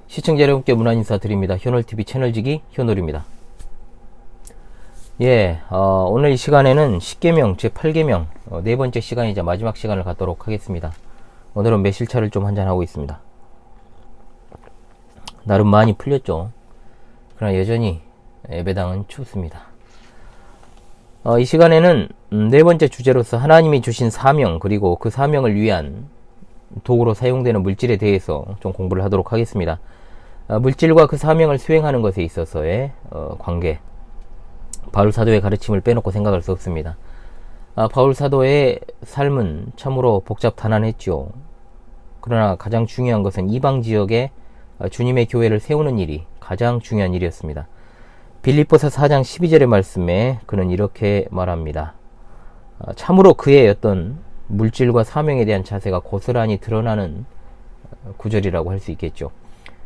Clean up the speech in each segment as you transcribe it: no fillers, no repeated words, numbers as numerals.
시청자 여러분께 문안 인사드립니다. 효놀TV 채널지기 효놀입니다. 오늘 이 시간에는 10계명 제8계명 네 번째 시간이자 마지막 시간을 갖도록 하겠습니다. 오늘은 매실차를 좀 한잔하고 있습니다. 나름 많이 풀렸죠. 그러나 여전히 예배당은 춥습니다. 이 시간에는 네 번째 주제로서 하나님이 주신 사명, 그리고 그 사명을 위한 도구로 사용되는 물질에 대해서 좀 공부를 하도록 하겠습니다. 물질과 그 사명을 수행하는 것에 있어서의 관계, 바울 사도의 가르침을 빼놓고 생각할 수 없습니다. 바울 사도의 삶은 참으로 복잡단안했죠. 그러나 가장 중요한 것은 이방 지역에 주님의 교회를 세우는 일이 가장 중요한 일이었습니다. 빌립보서 4장 12절의 말씀에 그는 이렇게 말합니다. 참으로 그의 어떤 물질과 사명에 대한 자세가 고스란히 드러나는 구절이라고 할 수 있겠죠.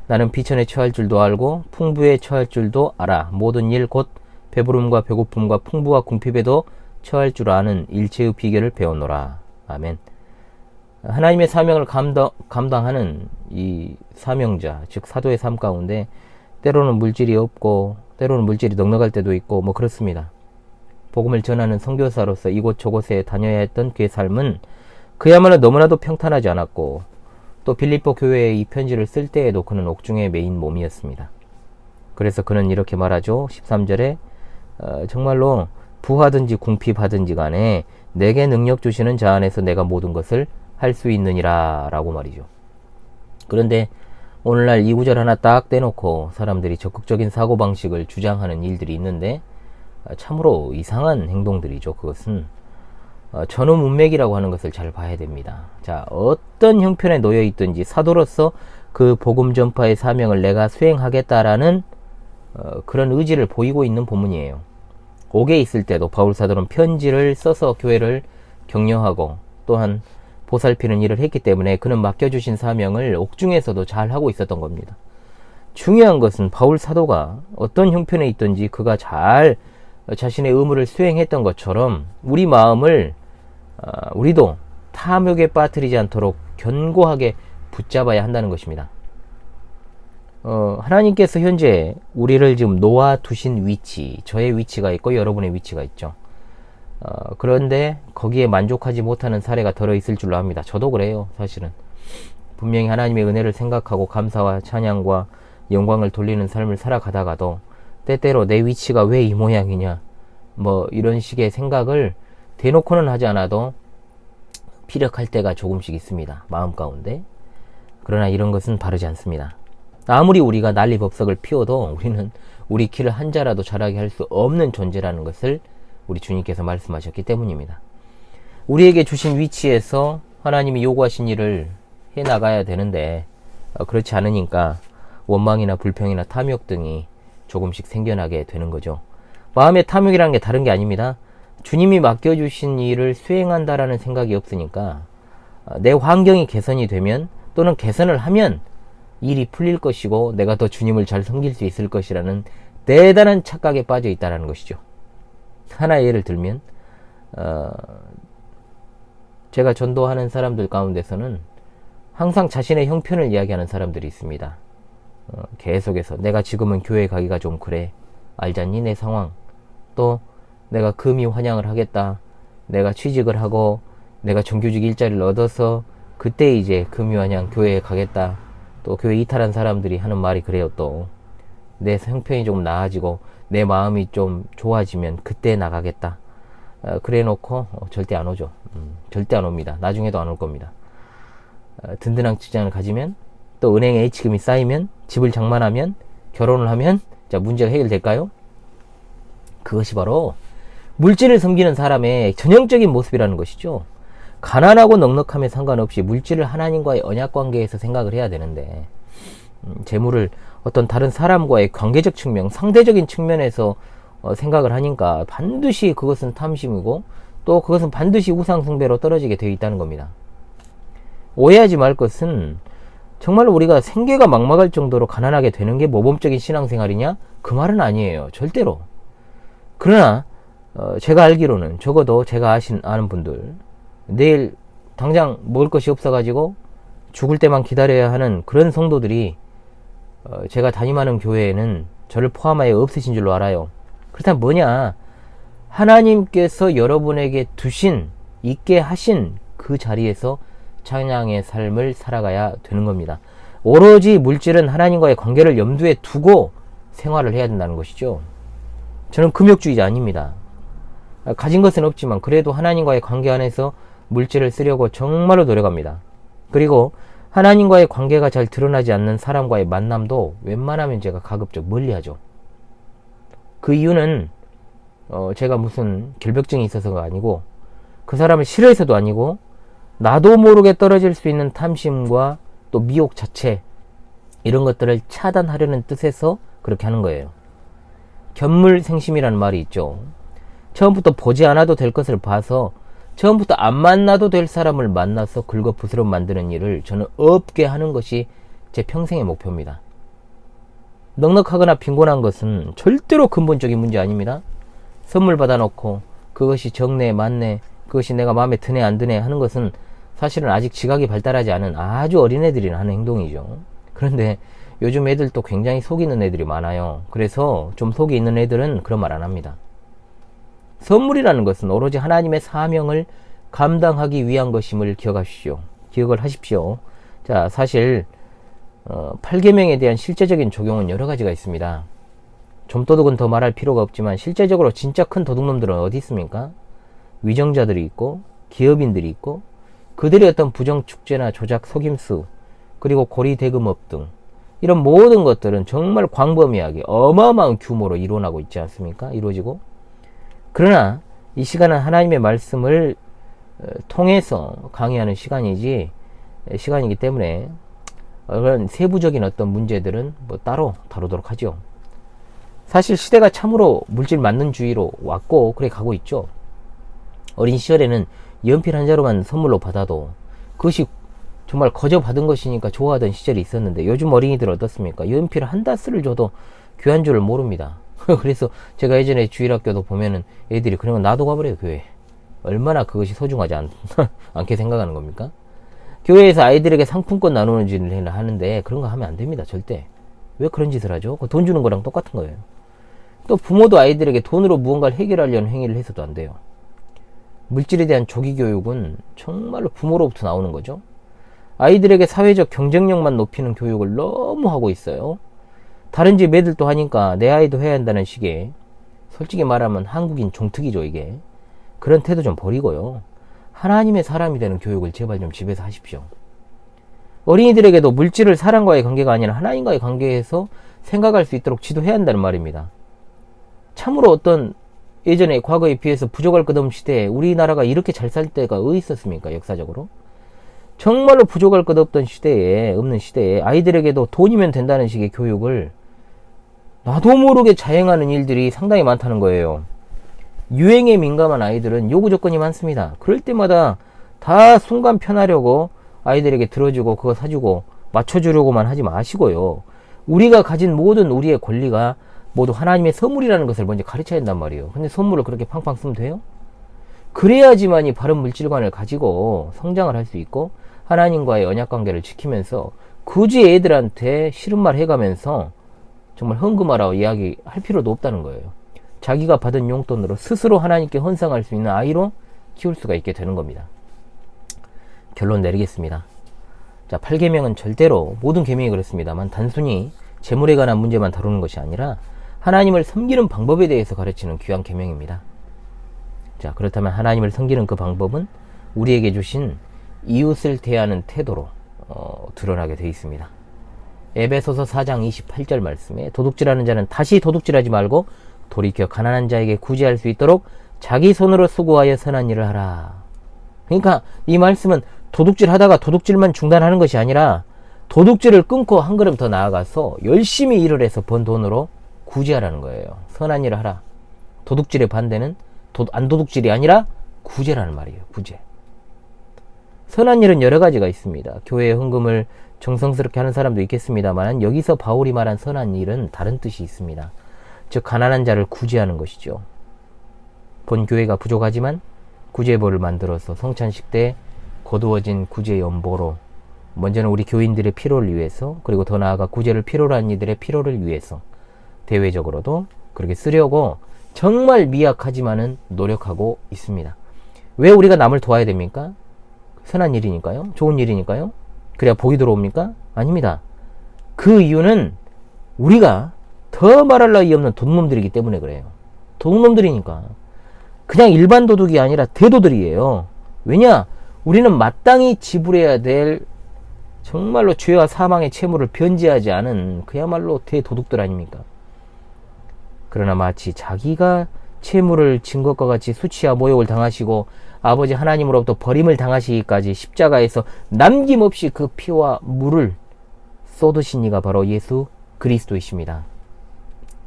나는 비천에 처할 줄도 알고 풍부에 처할 줄도 알아. 모든 일 곧 배부름과 배고픔과 풍부와 궁핍에도 처할 줄 아는 일체의 비결을 배웠노라. 아멘. 하나님의 사명을 감당하는 이 사명자, 즉 사도의 삶 가운데 때로는 물질이 없고 때로는 물질이 넉넉할 때도 있고 그렇습니다. 복음을 전하는 선교사로서 이곳저곳에 다녀야 했던 그의 삶은 그야말로 너무나도 평탄하지 않았고, 또 빌립보 교회에 이 편지를 쓸 때에도 그는 옥중에 매인 몸이었습니다. 그래서 그는 이렇게 말하죠. 13절에 정말로 부하든지 궁핍하든지 간에 내게 능력 주시는 자 안에서 내가 모든 것을 할 수 있느니라 라고 말이죠. 그런데 오늘날 이 구절 하나 딱 떼놓고 사람들이 적극적인 사고방식을 주장하는 일들이 있는데 참으로 이상한 행동들이죠. 그것은 전후 문맥이라고 하는 것을 잘 봐야 됩니다. 자, 어떤 형편에 놓여 있든지 사도로서 그 복음 전파의 사명을 내가 수행하겠다라는 그런 의지를 보이고 있는 본문이에요. 옥에 있을 때도 바울 사도는 편지를 써서 교회를 격려하고 또한 보살피는 일을 했기 때문에 그는 맡겨주신 사명을 옥중에서도 잘 하고 있었던 겁니다. 중요한 것은 바울 사도가 어떤 형편에 있든지 그가 잘 자신의 의무를 수행했던 것처럼 우리 마음을 우리도 탐욕에 빠뜨리지 않도록 견고하게 붙잡아야 한다는 것입니다. 하나님께서 현재 우리를 지금 놓아두신 위치, 저의 위치가 있고 여러분의 위치가 있죠. 그런데 거기에 만족하지 못하는 사례가 덜어 있을 줄로 압니다. 저도 그래요. 사실은 분명히 하나님의 은혜를 생각하고 감사와 찬양과 영광을 돌리는 삶을 살아가다가도 때때로 내 위치가 왜 이 모양이냐 이런 식의 생각을 대놓고는 하지 않아도 피력할 때가 조금씩 있습니다. 마음 가운데. 그러나 이런 것은 바르지 않습니다. 아무리 우리가 난리법석을 피워도 우리는 우리 키를 한 자라도 자라게 할 수 없는 존재라는 것을 우리 주님께서 말씀하셨기 때문입니다. 우리에게 주신 위치에서 하나님이 요구하신 일을 해나가야 되는데 그렇지 않으니까 원망이나 불평이나 탐욕 등이 조금씩 생겨나게 되는 거죠. 마음의 탐욕이라는 게 다른 게 아닙니다. 주님이 맡겨주신 일을 수행한다라는 생각이 없으니까 내 환경이 개선이 되면 또는 개선을 하면 일이 풀릴 것이고 내가 더 주님을 잘 섬길 수 있을 것이라는 대단한 착각에 빠져 있다는 것이죠. 하나의 예를 들면 제가 전도하는 사람들 가운데서는 항상 자신의 형편을 이야기하는 사람들이 있습니다. 계속해서 내가 지금은 교회 가기가 좀 그래, 알잖니 내 상황, 또 내가 금이 환향을 하겠다, 내가 취직을 하고 내가 정규직 일자리를 얻어서 그때 이제 금이 환향 교회에 가겠다, 또 교회 이탈한 사람들이 하는 말이 그래요. 또 내 형편이 좀 나아지고 내 마음이 좀 좋아지면 그때 나가겠다, 그래 놓고 절대 안 오죠. 절대 안 옵니다. 나중에도 안 올 겁니다. 든든한 직장을 가지면, 또 은행에 H금이 쌓이면, 집을 장만하면, 결혼을 하면 자, 문제가 해결될까요? 그것이 바로 물질을 섬기는 사람의 전형적인 모습이라는 것이죠. 가난하고 넉넉함에 상관없이 물질을 하나님과의 언약관계에서 생각을 해야 되는데 재물을 어떤 다른 사람과의 관계적 측면, 상대적인 측면에서 생각을 하니까 반드시 그것은 탐심이고 또 그것은 반드시 우상숭배로 떨어지게 되어 있다는 겁니다. 오해하지 말 것은 정말로 우리가 생계가 막막할 정도로 가난하게 되는 게 모범적인 신앙생활이냐? 그 말은 아니에요. 절대로. 그러나 제가 알기로는 적어도 제가 아는 분들, 내일 당장 먹을 것이 없어가지고 죽을 때만 기다려야 하는 그런 성도들이 제가 담임하는 교회에는 저를 포함하여 없으신 줄로 알아요. 그렇다면 뭐냐? 하나님께서 여러분에게 있게 하신 그 자리에서 찬양의 삶을 살아가야 되는 겁니다. 오로지 물질은 하나님과의 관계를 염두에 두고 생활을 해야 된다는 것이죠. 저는 금욕주의자 아닙니다. 가진 것은 없지만 그래도 하나님과의 관계 안에서 물질을 쓰려고 정말로 노력합니다. 그리고 하나님과의 관계가 잘 드러나지 않는 사람과의 만남도 웬만하면 제가 가급적 멀리하죠. 그 이유는 제가 무슨 결벽증이 있어서가 아니고 그 사람을 싫어해서도 아니고 나도 모르게 떨어질 수 있는 탐심과 또 미혹 자체 이런 것들을 차단하려는 뜻에서 그렇게 하는 거예요. 견물생심이라는 말이 있죠. 처음부터 보지 않아도 될 것을 봐서 처음부터 안 만나도 될 사람을 만나서 긁어부스럼 만드는 일을 저는 없게 하는 것이 제 평생의 목표입니다. 넉넉하거나 빈곤한 것은 절대로 근본적인 문제 아닙니다. 선물 받아놓고 그것이 적네 맞네 그것이 내가 마음에 드네 안 드네 하는 것은 사실은 아직 지각이 발달하지 않은 아주 어린애들이 하는 행동이죠. 그런데 요즘 애들도 굉장히 속이 있는 애들이 많아요. 그래서 좀 속이 있는 애들은 그런 말 안 합니다. 선물이라는 것은 오로지 하나님의 사명을 감당하기 위한 것임을 기억을 하십시오. 자, 사실 8계명에 대한 실제적인 적용은 여러 가지가 있습니다. 좀도둑은 더 말할 필요가 없지만 실제적으로 진짜 큰 도둑놈들은 어디 있습니까? 위정자들이 있고 기업인들이 있고 그들의 어떤 부정축제나 조작 속임수 그리고 고리대금업 등 이런 모든 것들은 정말 광범위하게 어마어마한 규모로 이루어나고 있지 않습니까? 이루어지고 그러나 이 시간은 하나님의 말씀을 통해서 강의하는 시간이기 때문에 그런 세부적인 어떤 문제들은 따로 다루도록 하죠. 사실 시대가 참으로 물질 만능주의로 왔고 그래 가고 있죠. 어린 시절에는 연필 한 자루만 선물로 받아도 그것이 정말 거저 받은 것이니까 좋아하던 시절이 있었는데 요즘 어린이들 어떻습니까? 연필 한 다스를 줘도 귀한 줄을 모릅니다. 그래서 제가 예전에 주일학교도 보면은 애들이 그런 거 놔두고 가버려요, 교회에. 얼마나 그것이 소중하지 않게 생각하는 겁니까? 교회에서 아이들에게 상품권 나누는 짓을 하는데 그런 거 하면 안 됩니다, 절대. 왜 그런 짓을 하죠? 돈 주는 거랑 똑같은 거예요. 또 부모도 아이들에게 돈으로 무언가를 해결하려는 행위를 해서도 안 돼요. 물질에 대한 조기 교육은 정말로 부모로부터 나오는 거죠. 아이들에게 사회적 경쟁력만 높이는 교육을 너무 하고 있어요. 다른 집 애들도 하니까 내 아이도 해야 한다는 식의 솔직히 말하면 한국인 종특이죠 이게. 그런 태도 좀 버리고요. 하나님의 사람이 되는 교육을 제발 좀 집에서 하십시오. 어린이들에게도 물질을 사람과의 관계가 아니라 하나님과의 관계에서 생각할 수 있도록 지도해야 한다는 말입니다. 참으로 어떤 예전에 과거에 비해서 부족할 것 없는 시대에 우리나라가 이렇게 잘 살 때가 어디 있었습니까? 역사적으로. 정말로 부족할 것 없는 시대에 아이들에게도 돈이면 된다는 식의 교육을 나도 모르게 자행하는 일들이 상당히 많다는 거예요. 유행에 민감한 아이들은 요구 조건이 많습니다. 그럴 때마다 다 순간 편하려고 아이들에게 들어주고 그거 사주고 맞춰주려고만 하지 마시고요. 우리가 가진 모든 우리의 권리가 모두 하나님의 선물이라는 것을 먼저 가르쳐야 한단 말이에요. 근데 선물을 그렇게 팡팡 쓰면 돼요? 그래야지만이 바른 물질관을 가지고 성장을 할 수 있고 하나님과의 언약관계를 지키면서 굳이 애들한테 싫은 말 해가면서 정말 헌금하라고 이야기할 필요도 없다는 거예요. 자기가 받은 용돈으로 스스로 하나님께 헌상할 수 있는 아이로 키울 수가 있게 되는 겁니다. 결론 내리겠습니다. 자, 8계명은 절대로 모든 계명이 그렇습니다만 단순히 재물에 관한 문제만 다루는 것이 아니라 하나님을 섬기는 방법에 대해서 가르치는 귀한 계명입니다. 자, 그렇다면 하나님을 섬기는 그 방법은 우리에게 주신 이웃을 대하는 태도로 드러나게 되어 있습니다. 에베소서 4장 28절 말씀에 도둑질하는 자는 다시 도둑질하지 말고 돌이켜 가난한 자에게 구제할 수 있도록 자기 손으로 수고하여 선한 일을 하라. 그러니까 이 말씀은 도둑질하다가 도둑질만 중단하는 것이 아니라 도둑질을 끊고 한 걸음 더 나아가서 열심히 일을 해서 번 돈으로 구제하라는 거예요. 선한 일을 하라. 도둑질의 반대는 안도둑질이 아니라 구제라는 말이에요. 구제. 선한 일은 여러 가지가 있습니다. 교회의 헌금을 정성스럽게 하는 사람도 있겠습니다만 여기서 바울이 말한 선한 일은 다른 뜻이 있습니다. 즉 가난한 자를 구제하는 것이죠. 본 교회가 부족하지만 구제보를 만들어서 성찬식 때 거두어진 구제 연보로 먼저는 우리 교인들의 필요를 위해서, 그리고 더 나아가 구제를 필요로 하는 이들의 필요를 위해서 대외적으로도 그렇게 쓰려고 정말 미약하지만은 노력하고 있습니다. 왜 우리가 남을 도와야 됩니까? 선한 일이니까요. 좋은 일이니까요. 그래야 복이 들어옵니까? 아닙니다. 그 이유는 우리가 더 말할 나위 없는 도둑놈들이기 때문에 그래요. 도둑놈들이니까. 그냥 일반 도둑이 아니라 대도들이에요. 왜냐? 우리는 마땅히 지불해야 될 정말로 죄와 사망의 채무를 변제하지 않은 그야말로 대도둑들 아닙니까? 그러나 마치 자기가 채무를 진 것과 같이 수치와 모욕을 당하시고 아버지 하나님으로부터 버림을 당하시기까지 십자가에서 남김없이 그 피와 물을 쏟으신 이가 바로 예수 그리스도이십니다.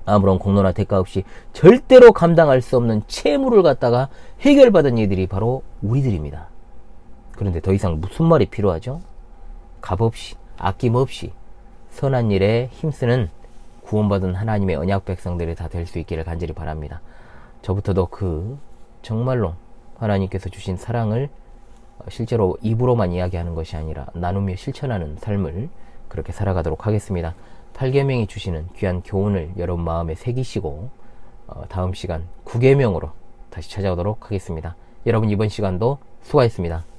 아무런 공로나 대가 없이 절대로 감당할 수 없는 채무를 갖다가 해결받은 이들이 바로 우리들입니다. 그런데 더 이상 무슨 말이 필요하죠? 값없이, 아낌없이 선한 일에 힘쓰는 구원받은 하나님의 언약 백성들이 다 될 수 있기를 간절히 바랍니다. 저부터도 그 정말로 하나님께서 주신 사랑을 실제로 입으로만 이야기하는 것이 아니라 나누며 실천하는 삶을 그렇게 살아가도록 하겠습니다. 8계명이 주시는 귀한 교훈을 여러분 마음에 새기시고 다음 시간 9계명으로 다시 찾아오도록 하겠습니다. 여러분 이번 시간도 수고하셨습니다.